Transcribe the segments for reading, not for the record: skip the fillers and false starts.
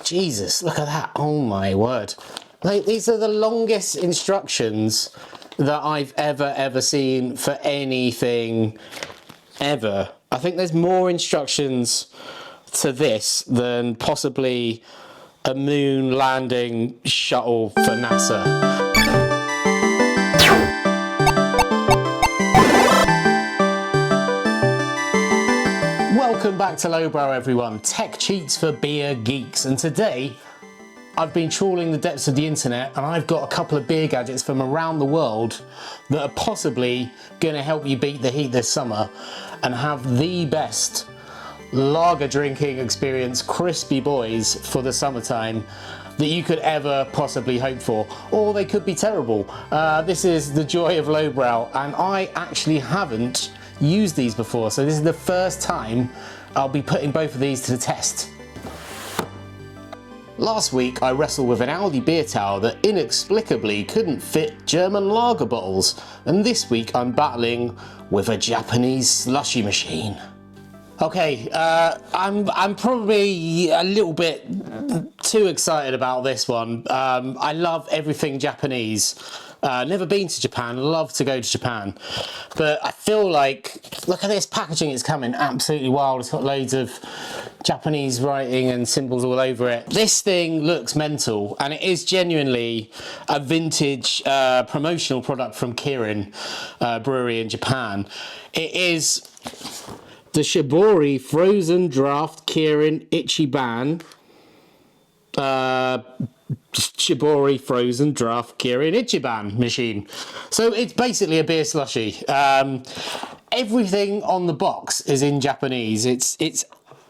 Jesus, look at that. Oh my word. Like, these are the longest instructions that I've ever seen for anything ever. I think there's more instructions to this than possibly a moon landing shuttle for NASA. Welcome back to Lowbrow, everyone. Tech cheats for beer geeks, and today I've been trawling the depths of the internet and I've got a couple of beer gadgets from around the world that are possibly going to help you beat the heat this summer and have the best lager drinking experience, crispy boys for the summertime that you could ever possibly hope for, or they could be terrible. This is the joy of Lowbrow, and I actually haven't used these before, so this is the first time I'll be putting both of these to the test. Last week I wrestled with an Aldi beer tower that inexplicably couldn't fit German lager bottles, and this week I'm battling with a Japanese slushie machine. Okay, I'm probably a little bit too excited about this one. I love everything Japanese. Never been to Japan, love to go to Japan. But I feel like, look at this packaging, it's coming absolutely wild. It's got loads of Japanese writing and symbols all over it. This thing looks mental, and it is genuinely a vintage promotional product from Kirin Brewery in Japan. It is the Shibori Frozen Draft Kirin Ichiban Shibori Frozen Draft Kirin Ichiban machine. So it's basically a beer slushie. Everything on the box is in Japanese. It's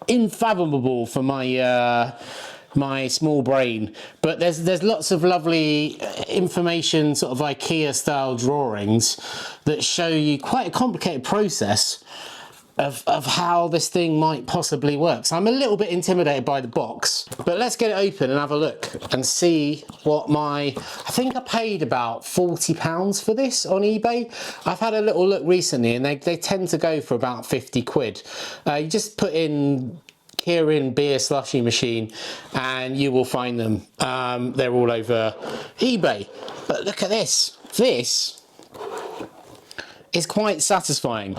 unfathomable for my my small brain, but there's lots of lovely information, sort of IKEA style drawings that show you quite a complicated process of how this thing might possibly work. So I'm a little bit intimidated by the box, but let's get it open and have a look and see what I think I paid about £40 for this on eBay. I've had a little look recently and they tend to go for about 50 quid. You just put in Kirin Beer Slushie Machine and you will find them. They're all over eBay. But look at this. This is quite satisfying.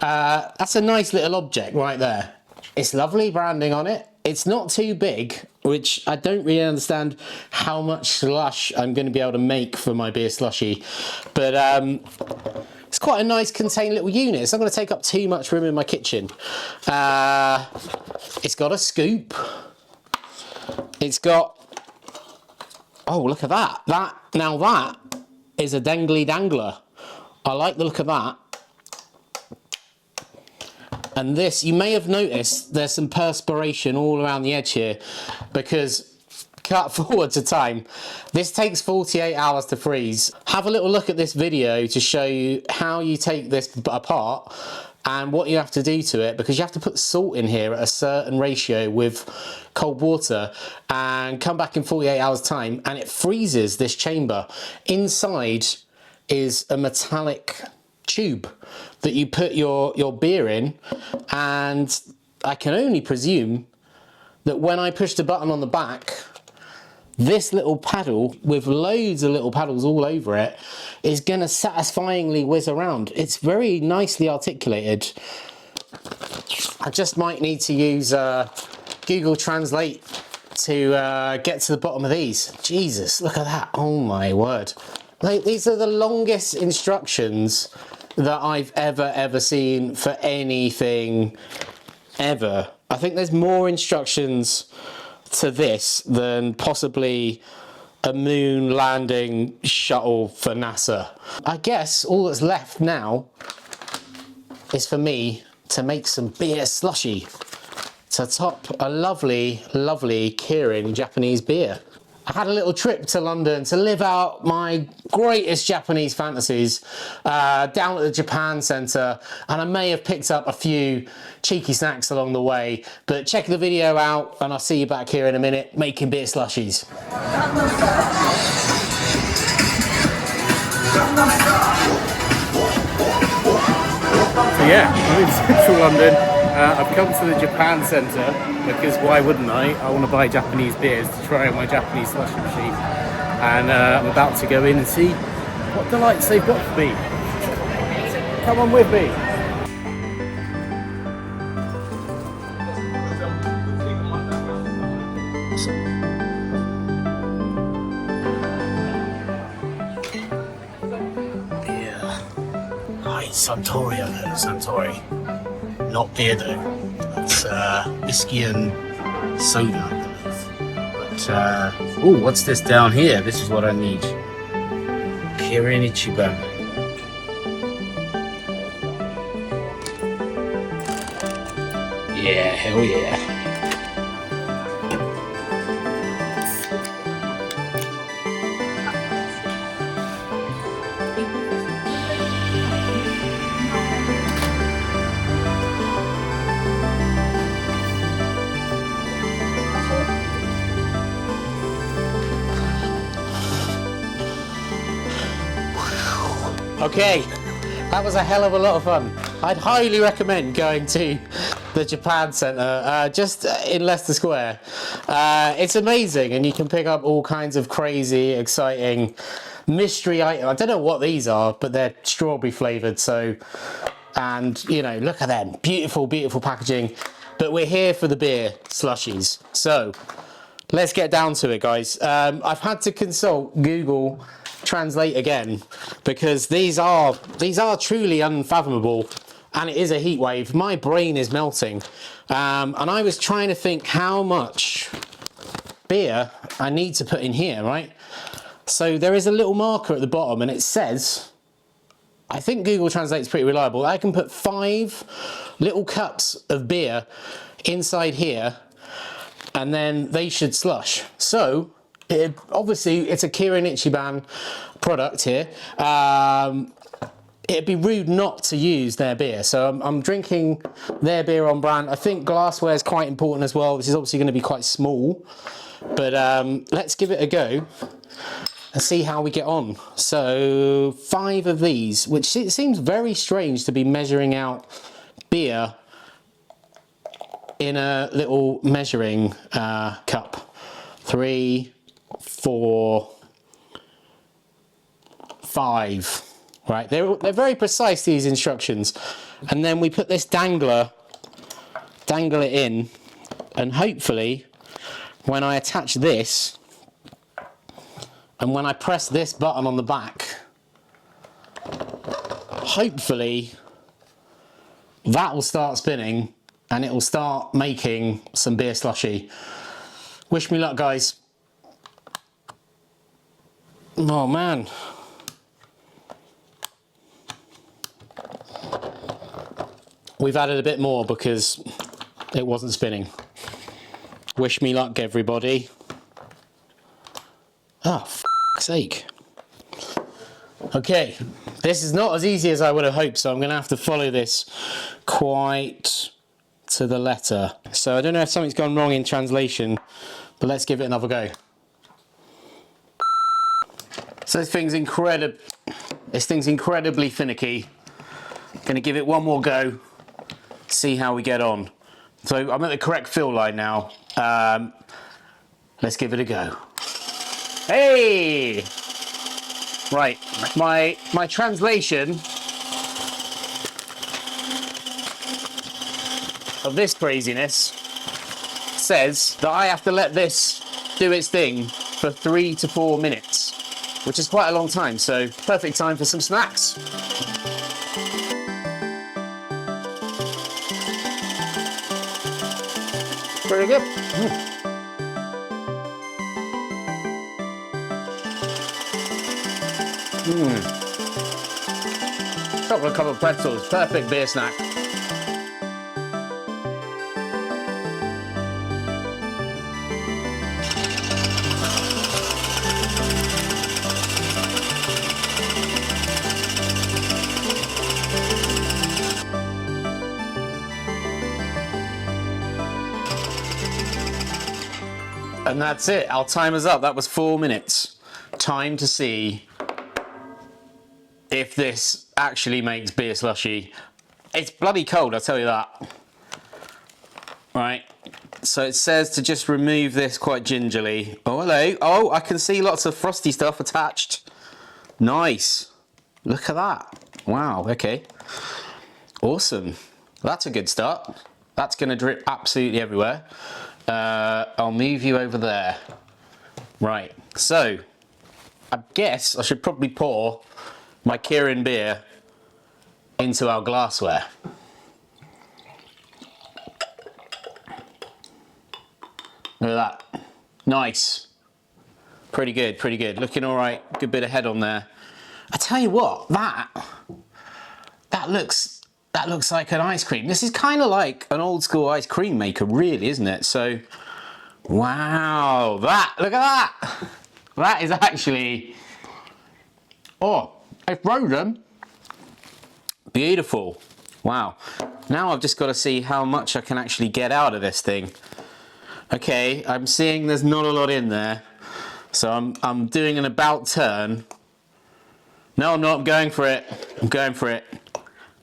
That's a nice little object right there. It's lovely branding on it. It's not too big, which I don't really understand how much slush I'm going to be able to make for my beer slushie. But it's quite a nice contained little unit. It's not going to take up too much room in my kitchen. It's got a scoop. It's got... Oh, look at that. Now that is a dangly dangler. I like the look of that. And this, you may have noticed there's some perspiration all around the edge here because, cut forward to time, this takes 48 hours to freeze. Have a little look at this video to show you how you take this apart and what you have to do to it, because you have to put salt in here at a certain ratio with cold water and come back in 48 hours time and it freezes this chamber. Inside is a metallic tube that you put your beer in, and I can only presume that when I push the button on the back, this little paddle with loads of little paddles all over it is going to satisfyingly whiz around. It's very nicely articulated. I just might need to use Google Translate to get to the bottom of these. Jesus, look at that. Oh my word. Like, these are the longest instructions that I've ever seen for anything ever. I think there's more instructions to this than possibly a moon landing shuttle for NASA. I guess all that's left now is for me to make some beer slushie to top a lovely Kirin Japanese beer. I had a little trip to London to live out my greatest Japanese fantasies down at the Japan Centre, and I may have picked up a few cheeky snacks along the way, but check the video out and I'll see you back here in a minute making beer slushies. So yeah, I'm in central London I've come to the Japan Centre because why wouldn't I? I want to buy Japanese beers to try on my Japanese slushie machine. And I'm about to go in and see what delights they've got for me. Come on with me. Beer. Hi, Suntory, I know, Suntory. Not beer though. It's whiskey and soda, I believe. But, oh, what's this down here? This is what I need. Kirin Ichiban. Yeah, hell yeah. Okay, that was a hell of a lot of fun. I'd highly recommend going to the Japan Centre, just in Leicester Square. It's amazing, and you can pick up all kinds of crazy, exciting mystery items. I don't know what these are, but they're strawberry flavoured, so, and you know, look at them. Beautiful, beautiful packaging. But we're here for the beer slushies. So, let's get down to it, guys. I've had to consult Google Translate again because these are truly unfathomable, and it is a heat wave. My brain is melting, and I was trying to think how much beer I need to put in here, right? So there is a little marker at the bottom, and it says, I think Google Translate's pretty reliable. I can put 5 little cups of beer inside here, and then they should slush. So obviously it's a Kirin Ichiban product here. It'd be rude not to use their beer. So I'm drinking their beer on brand. I think glassware is quite important as well. This is obviously going to be quite small, but let's give it a go and see how we get on. So 5 of these, which it seems very strange to be measuring out beer in a little measuring cup. 3, 4, 5. Right, they're very precise, these instructions. And then we put this dangle it in, and hopefully when I attach this and when I press this button on the back, hopefully that will start spinning and it will start making some beer slushy. Wish me luck, guys. Oh man. We've added a bit more because it wasn't spinning. Wish me luck, everybody. Oh, for fuck's sake. Okay, this is not as easy as I would have hoped, so I'm going to have to follow this quite to the letter. So I don't know if something's gone wrong in translation, but let's give it another go. So this thing's incredibly finicky. Going to give it one more go, see how we get on. So I'm at the correct fill line now. Let's give it a go. Hey! Right, my translation of this craziness says that I have to let this do its thing for 3 to 4 minutes, which is quite a long time, so perfect time for some snacks. Pretty good. Chocolate covered pretzels, perfect beer snack. And that's it, our timer's up. That was 4 minutes. Time to see if this actually makes beer slushy. It's bloody cold, I'll tell you that. Right, so it says to just remove this quite gingerly. Oh, hello. Oh, I can see lots of frosty stuff attached. Nice. Look at that. Wow, okay. Awesome. That's a good start. That's going to drip absolutely everywhere. I'll move you over there. Right, so I guess I should probably pour my Kirin beer into our glassware. Look at that. Nice. Pretty good, pretty good. Looking all right. Good bit of head on there. I tell you what, that looks like an ice cream. This is kind of like an old school ice cream maker, really, isn't it? So, wow, look at that. That is actually, oh, it's frozen. Beautiful. Wow. Now I've just got to see how much I can actually get out of this thing. Okay, I'm seeing there's not a lot in there. So I'm doing an about turn. No, I'm not. I'm going for it. I'm going for it.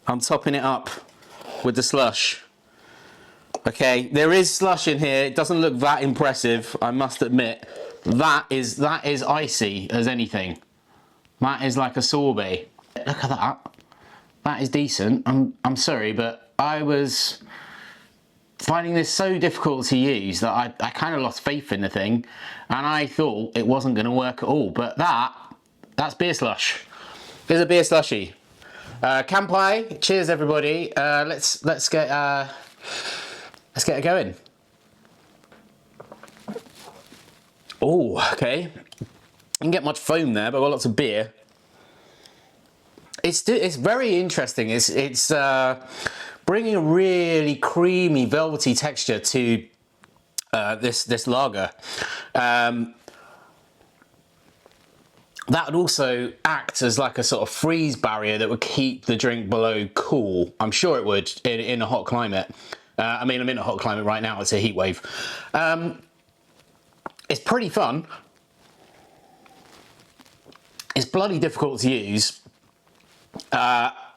I'm topping it up with the slush. Okay, there is slush in here. It doesn't look that impressive, I must admit. That is icy as anything. That is like a sorbet. Look at that. That is decent. I'm sorry, but I was finding this so difficult to use that I kind of lost faith in the thing, and I thought it wasn't going to work at all. But that's beer slush. There's a beer slushie. Kampai, cheers everybody. Let's get it going. Oh, okay. You can get much foam there, but I've got lots of beer. It's very interesting. It's bringing a really creamy, velvety texture to this lager. That would also act as like a sort of freeze barrier that would keep the drink below cool. I'm sure it would in a hot climate. I mean, I'm in a hot climate right now. It's a heat wave. It's pretty fun. It's bloody difficult to use.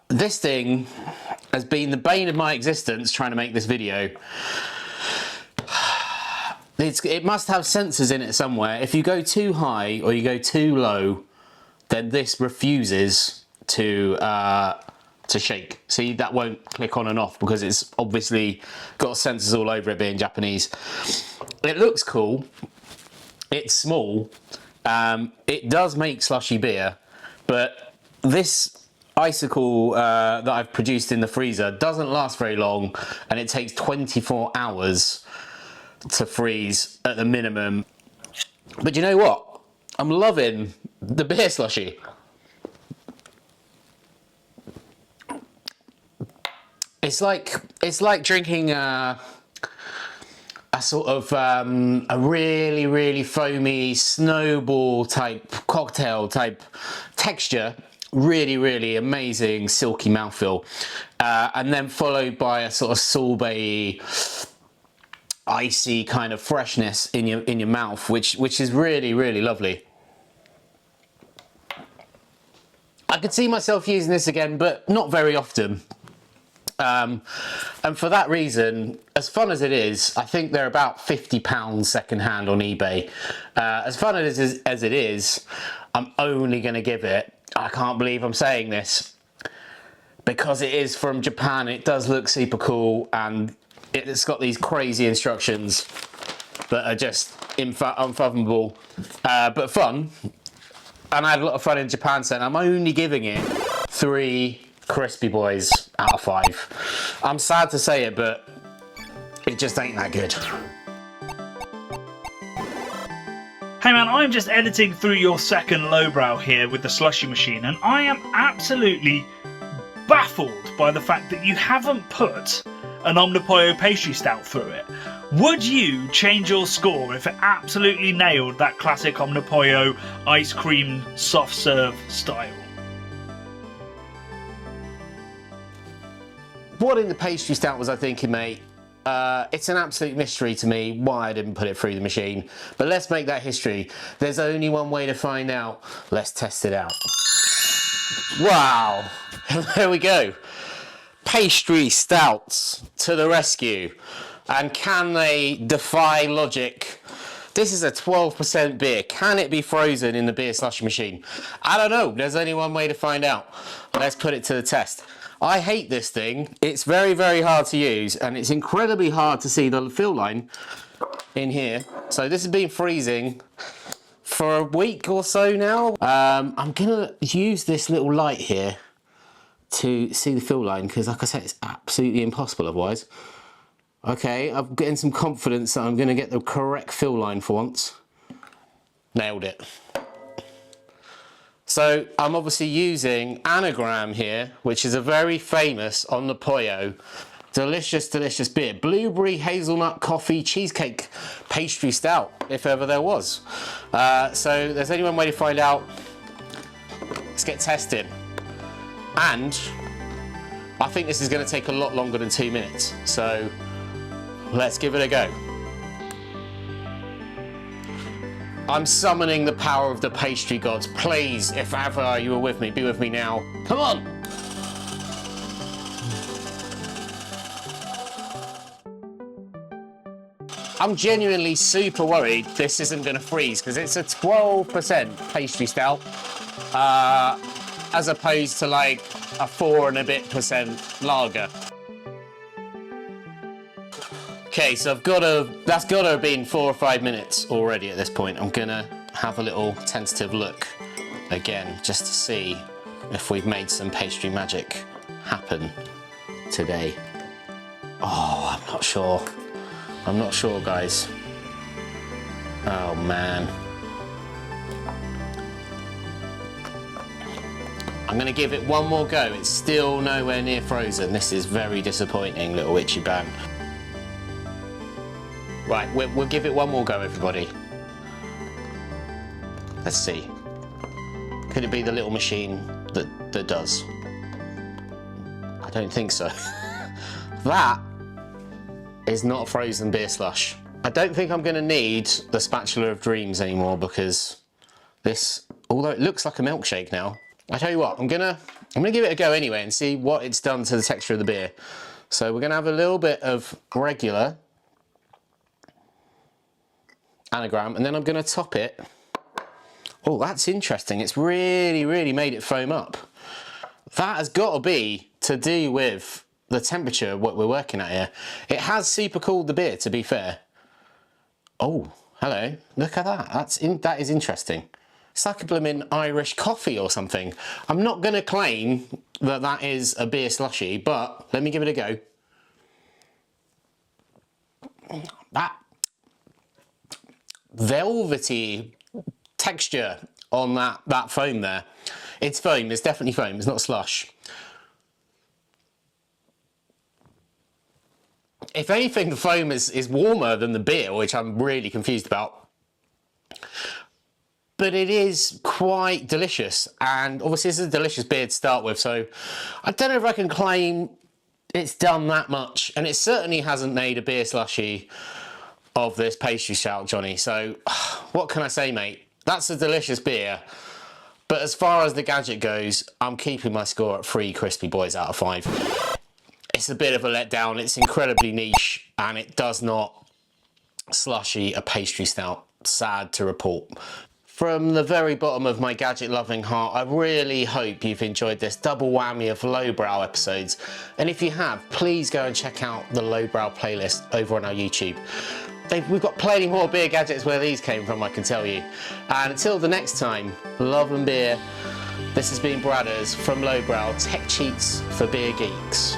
This thing has been the bane of my existence trying to make this video. It must have sensors in it somewhere. If you go too high or you go too low, then this refuses to shake. See, that won't click on and off because it's obviously got sensors all over it, being Japanese. It looks cool. It's small. It does make slushy beer, but this icicle that I've produced in the freezer doesn't last very long, and it takes 24 hours to freeze at the minimum. But you know what? I'm loving the beer slushie. It's like drinking a sort of a really, really foamy snowball type cocktail type texture. Really, really amazing silky mouthfeel, and then followed by a sort of sorbet, icy kind of freshness in your mouth, which is really, really lovely. I could see myself using this again, but not very often. And for that reason, as fun as it is, I think they're about £50 secondhand on eBay. As fun as it is, I'm only going to give it, I can't believe I'm saying this, because it is from Japan. It does look super cool, and it's got these crazy instructions that are just unfathomable, but fun. And I had a lot of fun in Japan, so I'm only giving it 3 Crispy Boys out of 5. I'm sad to say it, but it just ain't that good. Hey man, I'm just editing through your second lowbrow here with the slushie machine, and I am absolutely baffled by the fact that you haven't put an Omnipoyo pastry stout through it. Would you change your score if it absolutely nailed that classic Omnipoyo ice cream soft serve style? What in the pastry stout was I thinking, mate? It's an absolute mystery to me why I didn't put it through the machine. But let's make that history. There's only one way to find out. Let's test it out. Wow. There we go. Pastry stouts to the rescue. And can they defy logic? This is a 12% beer. Can it be frozen in the beer slushie machine? I don't know. There's only one way to find out. Let's put it to the test. I hate this thing. It's very, very hard to use, and it's incredibly hard to see the fill line in here. So this has been freezing for a week or so now. I'm gonna use this little light here to see the fill line, because like I said, it's absolutely impossible otherwise. Okay, I'm getting some confidence that I'm gonna get the correct fill line for once. Nailed it. So I'm obviously using Anagram here, which is a very famous on the Pollo, delicious, delicious beer. Blueberry, hazelnut, coffee, cheesecake, pastry stout, if ever there was. So there's only one way to find out. Let's get testing. And I think this is going to take a lot longer than 2 minutes. So let's give it a go. I'm summoning the power of the pastry gods. Please, if ever you were with me, be with me now. Come on! I'm genuinely super worried this isn't going to freeze, because it's a 12% pastry stout, as opposed to like a 4 and a bit % lager. Okay, so that's gotta have been 4 or 5 minutes already at this point. I'm gonna have a little tentative look again, just to see if we've made some pastry magic happen today. Oh, I'm not sure. I'm not sure, guys. Oh, man. I'm gonna give it one more go. It's still nowhere near frozen. This is very disappointing, little itchy bang. Right, we'll give it one more go, everybody. Let's see. Could it be the little machine that does? I don't think so. That is not a frozen beer slush. I don't think I'm gonna need the spatula of dreams anymore, because this, although it looks like a milkshake now, I tell you what, I'm gonna give it a go anyway and see what it's done to the texture of the beer. So we're gonna have a little bit of regular Anagram, and then I'm going to top it. Oh, that's interesting. It's really, really made it foam up. That has got to be to do with the temperature, what we're working at here. It has super cooled the beer, to be fair. Oh, hello. Look at that. That is interesting. It's like a blooming Irish coffee or something. I'm not going to claim that that is a beer slushie, but let me give it a go. That velvety texture on that foam there. It's foam, it's definitely foam, it's not slush. If anything, the foam is warmer than the beer, which I'm really confused about. But it is quite delicious, and obviously this is a delicious beer to start with, so I don't know if I can claim it's done that much, and it certainly hasn't made a beer slushie of this pastry stout, Johnny. So what can I say, mate? That's a delicious beer, but as far as the gadget goes, I'm keeping my score at 3 crispy boys out of 5. It's a bit of a letdown. It's incredibly niche, and it does not slushy a pastry stout. Sad to report. From the very bottom of my gadget loving heart, I really hope you've enjoyed this double whammy of lowbrow episodes, and if you have, please go and check out the lowbrow playlist over on our YouTube. We've got plenty more beer gadgets where these came from, I can tell you. And until the next time, love and beer. This has been Bradders from Lowbrow, tech cheats for beer geeks.